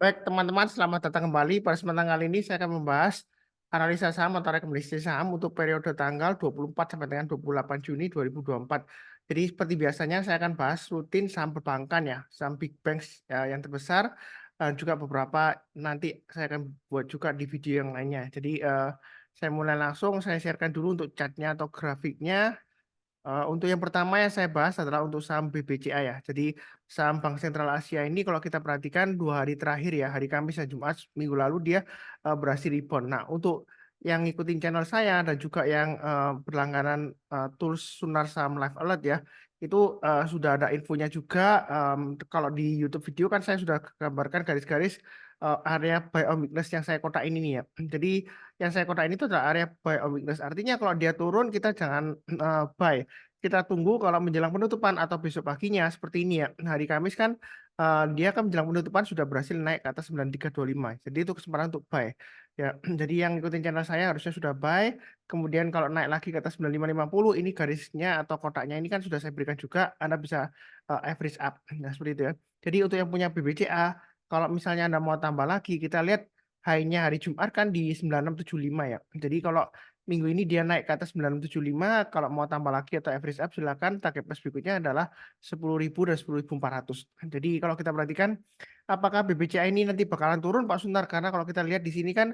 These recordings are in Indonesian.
Baik, teman-teman, selamat datang kembali. Pada kesempatan kali ini saya akan membahas analisa saham atau rekomendasi saham untuk periode tanggal 24 sampai dengan 28 Juni 2024. Jadi seperti biasanya saya akan bahas rutin saham perbankan ya, saham big banks yang terbesar, dan juga beberapa nanti saya akan buat juga di video yang lainnya. Jadi saya mulai langsung, saya sharekan dulu untuk chartnya atau grafiknya. Untuk yang pertama yang saya bahas adalah untuk saham BBCA ya. Jadi saham Bank Sentral Asia ini kalau kita perhatikan 2 hari terakhir ya, hari Kamis dan Jumat minggu lalu dia berhasil rebound. Nah, untuk yang ngikutin channel saya dan juga yang berlangganan tools Sunar Saham Live Alert ya, itu sudah ada infonya juga. Kalau di YouTube video kan saya sudah gambarkan garis-garis area buy on weakness yang saya kotak ini nih ya. Jadi yang saya kotak ini itu adalah area buy on weakness. Artinya kalau dia turun kita jangan buy, kita tunggu kalau menjelang penutupan atau besok paginya seperti ini ya. Hari Kamis kan dia kan menjelang penutupan sudah berhasil naik ke atas 9325. Jadi itu kesempatan untuk buy. Ya, jadi yang ikutin channel saya harusnya sudah buy. Kemudian kalau naik lagi ke atas 9550 ini garisnya atau kotaknya ini kan sudah saya berikan juga. Anda bisa average up. Nah, seperti itu ya. Jadi untuk yang punya BBCA, kalau misalnya Anda mau tambah lagi, kita lihat high-nya hari Jumat kan di 9675 ya. Jadi kalau minggu ini dia naik ke atas 975, kalau mau tambah lagi atau average up silakan. Target price berikutnya adalah 10.000 dan 10.400. Jadi kalau kita perhatikan apakah BBCA ini nanti bakalan turun Pak Suntar, karena kalau kita lihat di sini kan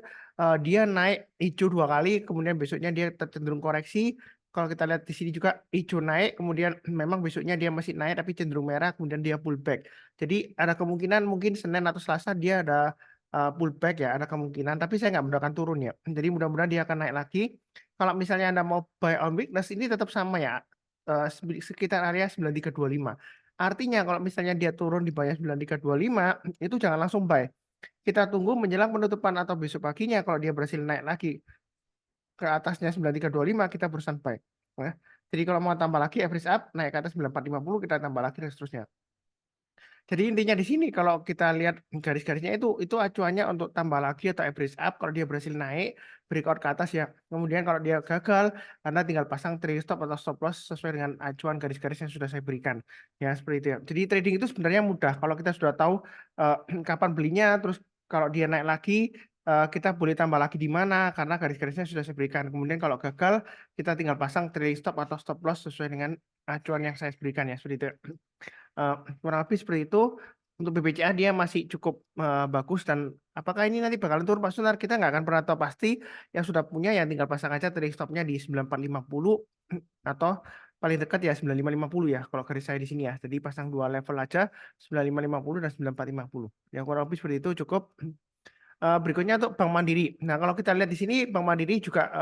dia naik hijau 2 kali, kemudian besoknya dia cenderung koreksi. Kalau kita lihat di sini juga hijau naik, kemudian memang besoknya dia masih naik tapi cenderung merah, kemudian dia pullback. Jadi ada kemungkinan mungkin Senin atau Selasa dia ada pullback ya, ada kemungkinan, tapi saya nggak mendoakan turun ya. Jadi mudah-mudahan dia akan naik lagi. Kalau misalnya Anda mau buy on weakness ini tetap sama ya, sekitar area 9325. Artinya kalau misalnya dia turun di bawah 9325, itu jangan langsung buy. Kita tunggu menjelang penutupan atau besok paginya kalau dia berhasil naik lagi ke atasnya 9325 kita berusaha buy. Ya. Jadi kalau mau tambah lagi average up naik ke atas 9450 kita tambah lagi dan seterusnya. Jadi intinya di sini kalau kita lihat garis-garisnya itu acuannya untuk tambah lagi atau average up kalau dia berhasil naik breakout ke atas ya. Kemudian kalau dia gagal, Anda tinggal pasang trailing stop atau stop loss sesuai dengan acuan garis-garis yang sudah saya berikan. Ya, seperti itu ya. Jadi trading itu sebenarnya mudah kalau kita sudah tahu kapan belinya, terus kalau dia naik lagi kita boleh tambah lagi di mana karena garis-garisnya sudah saya berikan. Kemudian kalau gagal, kita tinggal pasang trailing stop atau stop loss sesuai dengan acuan yang saya berikan ya, seperti itu. Kurang lebih seperti itu. Untuk BBCA dia masih cukup bagus, dan apakah ini nanti bakalan turun Pak Sunar, kita nggak akan pernah tahu pasti. Yang sudah punya yang tinggal pasang aja trailing stopnya di 9450 atau paling dekat ya 9550 ya kalau garis saya di sini ya. Jadi pasang 2 level aja 9550 dan 9450. Yang kurang lebih seperti itu cukup. Berikutnya untuk Bank Mandiri. Nah, kalau kita lihat di sini Bank Mandiri juga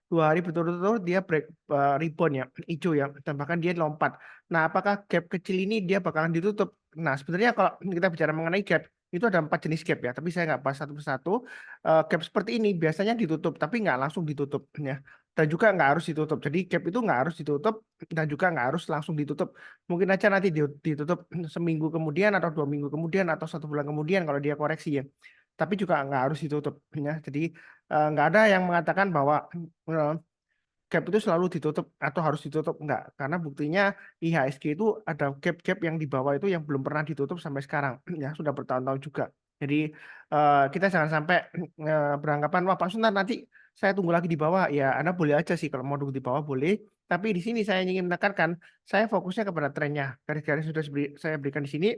2 hari berturut-turut dia break rebound ya, hijau ya, dan bahkan dia lompat. Nah, apakah gap kecil ini dia bakalan ditutup? Nah, sebenarnya kalau kita bicara mengenai gap, itu ada 4 jenis gap ya, tapi saya nggak bahas satu persatu. Gap seperti ini biasanya ditutup, tapi nggak langsung ditutup ya. Dan juga nggak harus ditutup. Jadi gap itu nggak harus ditutup dan juga nggak harus langsung ditutup. Mungkin aja nanti ditutup seminggu kemudian atau 2 minggu kemudian atau 1 bulan kemudian kalau dia koreksi ya, tapi juga nggak harus ditutup ya. Jadi nggak ada yang mengatakan bahwa eh, gap itu selalu ditutup atau harus ditutup, enggak, karena buktinya IHSG itu ada gap-gap yang di bawah itu yang belum pernah ditutup sampai sekarang ya, sudah bertahun-tahun juga. Jadi kita jangan sampai beranggapan wah Pak Sunar nanti saya tunggu lagi di bawah. Ya Anda boleh aja sih kalau mau tunggu di bawah boleh, tapi di sini saya ingin menekankan saya fokusnya kepada trennya. Garis-garis sudah saya berikan di sini.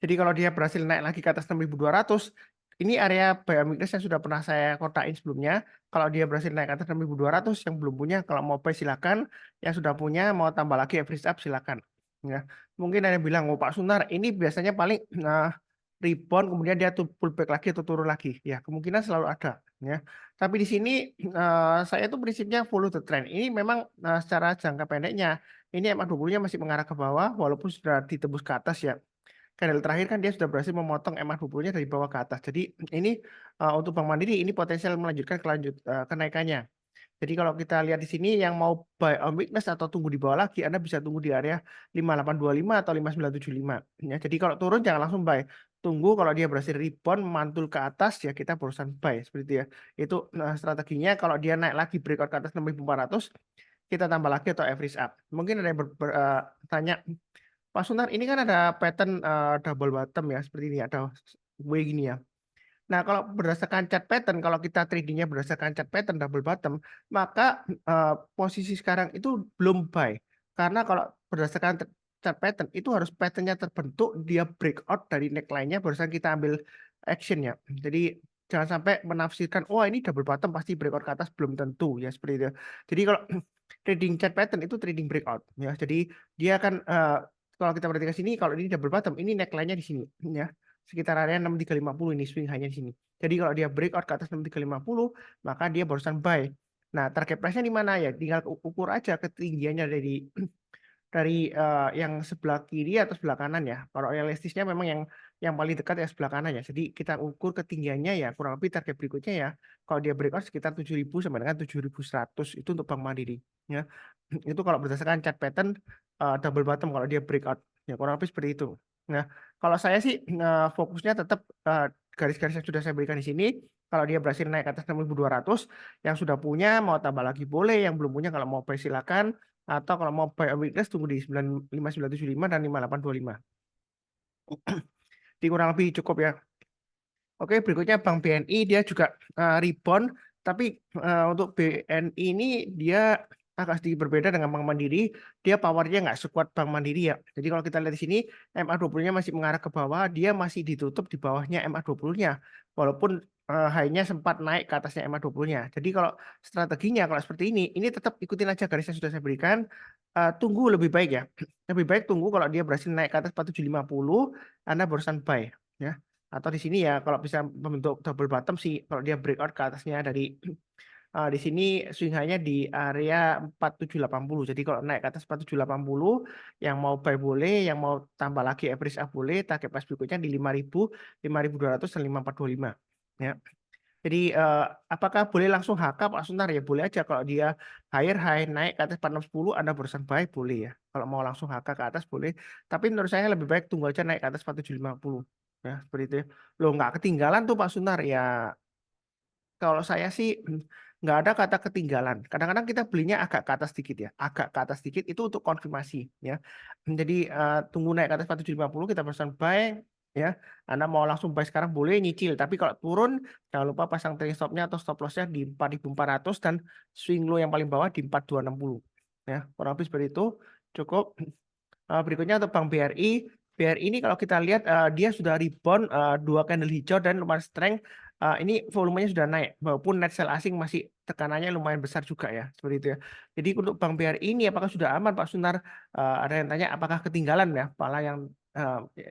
Jadi kalau dia berhasil naik lagi ke atas 6.200, ini area buy on weakness yang sudah pernah saya kotain sebelumnya. Kalau dia berhasil naik ke atas 6.200, yang belum punya, kalau mau buy silakan. Yang sudah punya, mau tambah lagi average up silakan. Ya. Mungkin ada yang bilang, oh Pak Sunar, ini biasanya paling rebound, kemudian dia pullback lagi atau turun lagi. Ya, kemungkinan selalu ada. Ya. Tapi di sini saya tuh prinsipnya follow the trend. Ini memang secara jangka pendeknya, ini MA20-nya masih mengarah ke bawah, walaupun sudah ditembus ke atas ya. Candle terakhir kan dia sudah berhasil memotong MA20-nya dari bawah ke atas. Jadi ini untuk Bank Mandiri ini potensial melanjutkan kenaikannya. Jadi kalau kita lihat di sini yang mau buy on weakness atau tunggu di bawah lagi, Anda bisa tunggu di area 5825 atau 5975. Ya, jadi kalau turun jangan langsung buy. Tunggu kalau dia berhasil rebound mantul ke atas ya kita berusaha buy seperti itu ya. Itu strateginya. Kalau dia naik lagi breakout ke atas 6400, kita tambah lagi atau average up. Mungkin ada yang tanya, Pak Sunar, ini kan ada pattern double bottom ya, seperti ini ada gini ya. Nah, kalau berdasarkan chart pattern, kalau kita tradingnya berdasarkan chart pattern double bottom, maka posisi sekarang itu belum buy. Karena kalau berdasarkan chart pattern itu harus patternnya terbentuk, dia breakout dari neckline-nya, barusan kita ambil action ya. Jadi jangan sampai menafsirkan, oh ini double bottom pasti breakout ke atas, belum tentu ya seperti itu. Jadi kalau trading chart pattern itu trading breakout ya. Jadi dia akan kalau kita perhatikan sini, kalau ini double bottom, ini neckline-nya di sini ya sekitar area 6350 ini swing hanya di sini. Jadi kalau dia breakout ke atas 6350, maka dia barusan buy. Nah, target price-nya di mana ya? Tinggal ukur aja ketinggiannya dari yang sebelah kiri atau sebelah kanan ya. Kalau realistisnya memang yang paling dekat ya sebelah kanan ya. Jadi kita ukur ketinggiannya ya kurang lebih target berikutnya ya. Kalau dia breakout sekitar 7000 sampai dengan 7100 itu untuk Bank Mandiri ya. Itu kalau berdasarkan chart pattern double bottom kalau dia breakout ya kurang lebih seperti itu. Nah, kalau saya sih fokusnya tetap garis-garis yang sudah saya berikan di sini. Kalau dia berhasil naik ke atas 6200, yang sudah punya mau tambah lagi boleh, yang belum punya kalau mau buy silakan. Atau kalau mau buy on weakness tunggu di 95975 dan 5825. Jadi kurang lebih cukup ya. Oke, berikutnya Bank BNI dia juga rebound, tapi untuk BNI ini dia agak sedikit berbeda dengan Bank Mandiri, dia powernya nggak sekuat Bank Mandiri ya. Jadi kalau kita lihat di sini, MA20-nya masih mengarah ke bawah, dia masih ditutup di bawahnya MA20-nya, walaupun high-nya sempat naik ke atasnya MA20-nya. Jadi kalau strateginya kalau seperti ini tetap ikutin aja garis yang sudah saya berikan, tunggu lebih baik ya. Lebih baik tunggu kalau dia berhasil naik ke atas 4750, Anda barusan buy ya. Atau di sini ya kalau bisa membentuk double bottom sih kalau dia breakout ke atasnya dari di sini swing high-nya di area 4780. Jadi kalau naik ke atas 4780 yang mau buy boleh, yang mau tambah lagi average up boleh, target price berikutnya di 5000, 5200 dan 5425 ya. Jadi apakah boleh langsung HK Pak Suntar ya boleh aja kalau dia higher high naik ke atas 4610 Anda barusan buy boleh ya. Kalau mau langsung HK ke atas boleh. Tapi menurut saya lebih baik tunggu aja naik ke atas 4750 ya seperti itu ya. Loh nggak ketinggalan tuh Pak Suntar ya. Kalau saya sih nggak ada kata ketinggalan. Kadang-kadang kita belinya agak ke atas sedikit ya. Agak ke atas sedikit itu untuk konfirmasi ya. Jadi tunggu naik ke atas 4750 kita pesan buy ya. Anda mau langsung buy sekarang boleh nyicil. Tapi kalau turun jangan lupa pasang trailing stop-nya atau stop loss-nya di 4400 dan swing low yang paling bawah di 4260 ya. Kurang lebih seperti itu. Cukup. Berikutnya untuk Bank BRI. BRI ini kalau kita lihat dia sudah rebound dua candle hijau dan lumayan strength. Ini volumenya sudah naik, walaupun net sell asing masih tekanannya lumayan besar juga ya, seperti itu ya. Jadi untuk Bank BRI ini apakah sudah aman Pak Sunar? Ada yang tanya apakah ketinggalan ya? Malah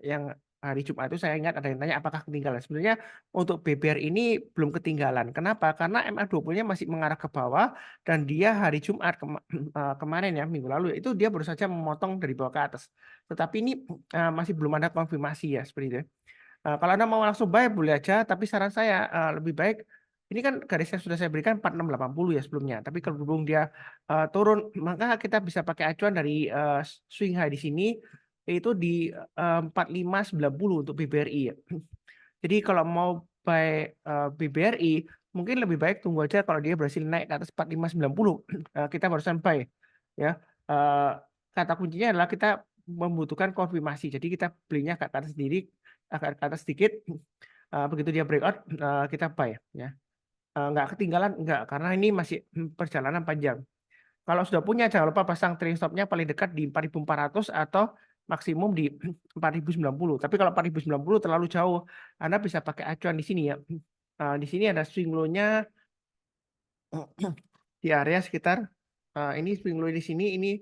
yang hari Jumat itu saya ingat ada yang tanya apakah ketinggalan. Sebenarnya untuk BBR ini belum ketinggalan. Kenapa? Karena MA20-nya masih mengarah ke bawah dan dia hari Jumat kemarin ya minggu lalu itu dia baru saja memotong dari bawah ke atas. Tetapi ini masih belum ada konfirmasi ya seperti itu. Kalau Anda mau langsung buy boleh aja, tapi saran saya lebih baik ini kan garis yang sudah saya berikan 4680 ya sebelumnya. Tapi kalau berhubung dia turun, maka kita bisa pakai acuan dari swing high di sini itu di 4590 untuk BBRI ya. Jadi kalau mau buy BBRI mungkin lebih baik tunggu aja kalau dia berhasil naik ke atas 4590 kita barusan buy ya. Eh, Kata kuncinya adalah kita membutuhkan konfirmasi. Jadi kita belinya ke atas sendiri agak ke atas sedikit. Begitu dia breakout kita buy ya. Nggak ketinggalan enggak karena ini masih perjalanan panjang. Kalau sudah punya jangan lupa pasang trailing stop-nya paling dekat di 4400 atau maksimum di 4090. Tapi kalau 4090 terlalu jauh, Anda bisa pakai acuan di sini ya. Di sini ada swing low-nya di area sekitar ini swing low di sini ini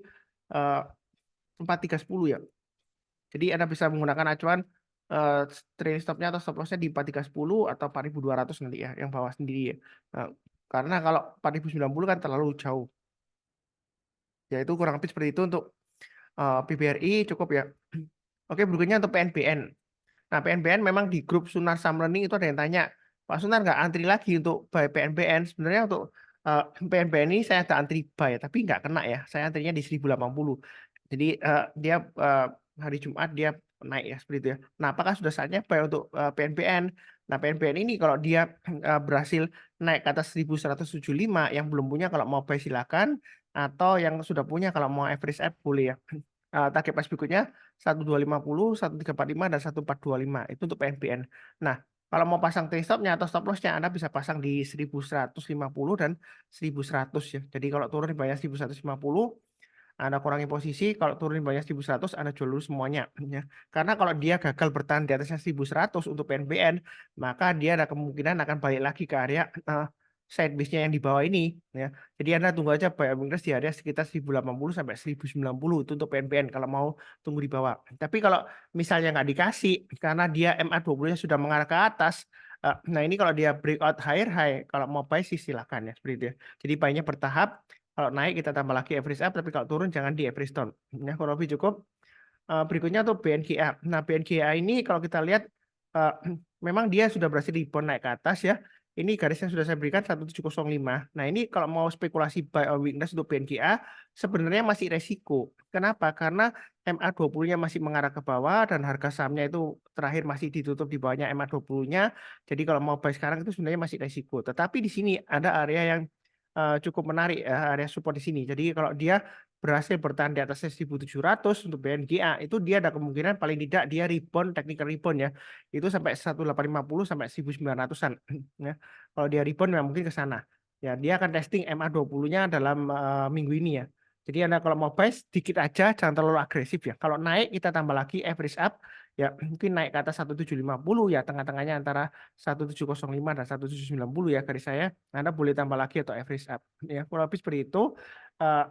4310 ya. Jadi Anda bisa menggunakan acuan trailing stop-nya atau stop loss-nya di 4310 atau 4200 nanti ya, yang bawah sendiri ya. Karena kalau 4090 kan terlalu jauh. Ya itu kurang lebih seperti itu untuk PBRI cukup ya. Oke, berikutnya untuk PNBN. Nah, PNBN memang di grup Sunar Saham Learning itu ada yang tanya, Pak Sunar nggak antri lagi untuk buy PNBN? Sebenarnya untuk PNBN ini saya ada antri buy, tapi nggak kena ya. Saya antrinya di 1080. Jadi dia hari Jumat dia naik ya seperti itu ya. Nah, apakah sudah saatnya buy untuk PNBN? Nah, PNBN ini kalau dia berhasil naik ke atas 1175, yang belum punya kalau mau buy silakan, atau yang sudah punya kalau mau average up boleh ya. target price berikutnya 1250, 1345 dan 1425 itu untuk PNBN. Nah, kalau mau pasang trade stopnya atau stop lossnya Anda bisa pasang di 1150 dan 1100 ya. Jadi kalau turun di bawah 1150 Anda kurangi posisi, kalau turun di bawah 1100 Anda jual dulu semuanya ya. Karena kalau dia gagal bertahan di atasnya 1100 untuk PNBN, maka dia ada kemungkinan akan balik lagi ke area side base-nya yang di bawah ini ya. Jadi Anda tunggu aja buy weakness di area sekitar 1080 sampai 1090 itu untuk PNBN kalau mau tunggu di bawah. Tapi kalau misalnya nggak dikasih karena dia MA20-nya sudah mengarah ke atas, nah ini kalau dia breakout higher high, kalau mau buy sih silakan ya seperti itu ya. Jadi buy-nya bertahap. Kalau naik kita tambah lagi average up, tapi kalau turun jangan di average down. Ya, kurang lebih cukup. Berikutnya tuh BNKA. Nah, BNKA ini kalau kita lihat eh, memang dia sudah berhasil rebound naik ke atas ya. Ini garis yang sudah saya berikan 1705. Nah, ini kalau mau spekulasi buy or weakness untuk BNKA sebenarnya masih resiko. Kenapa? Karena MA20-nya masih mengarah ke bawah dan harga sahamnya itu terakhir masih ditutup di bawahnya MA20-nya. Jadi kalau mau buy sekarang itu sebenarnya masih resiko. Tetapi di sini ada area yang cukup menarik ya, area support di sini. Jadi kalau dia berhasil bertahan di atas 1700 untuk BNGA itu dia ada kemungkinan paling tidak dia rebound technical rebound ya itu sampai 1850 sampai 1900-an ya. Kalau dia rebound ya mungkin ke sana ya, dia akan testing MA20-nya dalam minggu ini ya. Jadi Anda kalau mau buy sedikit aja, jangan terlalu agresif ya. Kalau naik kita tambah lagi average up ya, mungkin naik ke atas 1750 ya, tengah-tengahnya antara 1705 dan 1790 ya garis saya. Anda boleh tambah lagi atau average up ya. Kurang lebih seperti itu. Eh,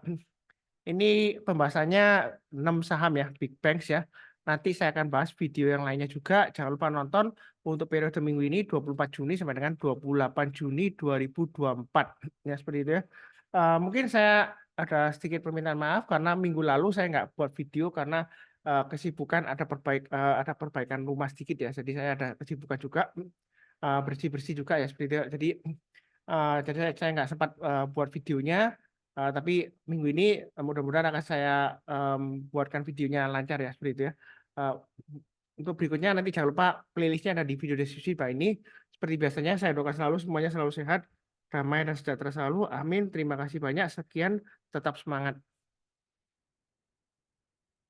ini pembahasannya 6 saham ya, Big Banks ya. Nanti saya akan bahas video yang lainnya juga. Jangan lupa nonton untuk periode minggu ini 24 Juni sampai dengan 28 Juni 2024. Ya, seperti itu ya. Mungkin saya ada sedikit permintaan maaf karena minggu lalu saya nggak buat video karena kesibukan ada perbaikan rumah sedikit ya. Jadi saya ada kesibukan juga bersih-bersih juga ya seperti itu. Jadi saya nggak sempat buat videonya. Tapi minggu ini mudah-mudahan akan saya buatkan videonya lancar ya seperti itu ya. Eh, untuk berikutnya nanti jangan lupa playlistnya ada di video deskripsi Pak ini. Seperti biasanya saya doakan selalu semuanya selalu sehat, damai dan sejahtera selalu. Amin. Terima kasih banyak. Sekian, tetap semangat.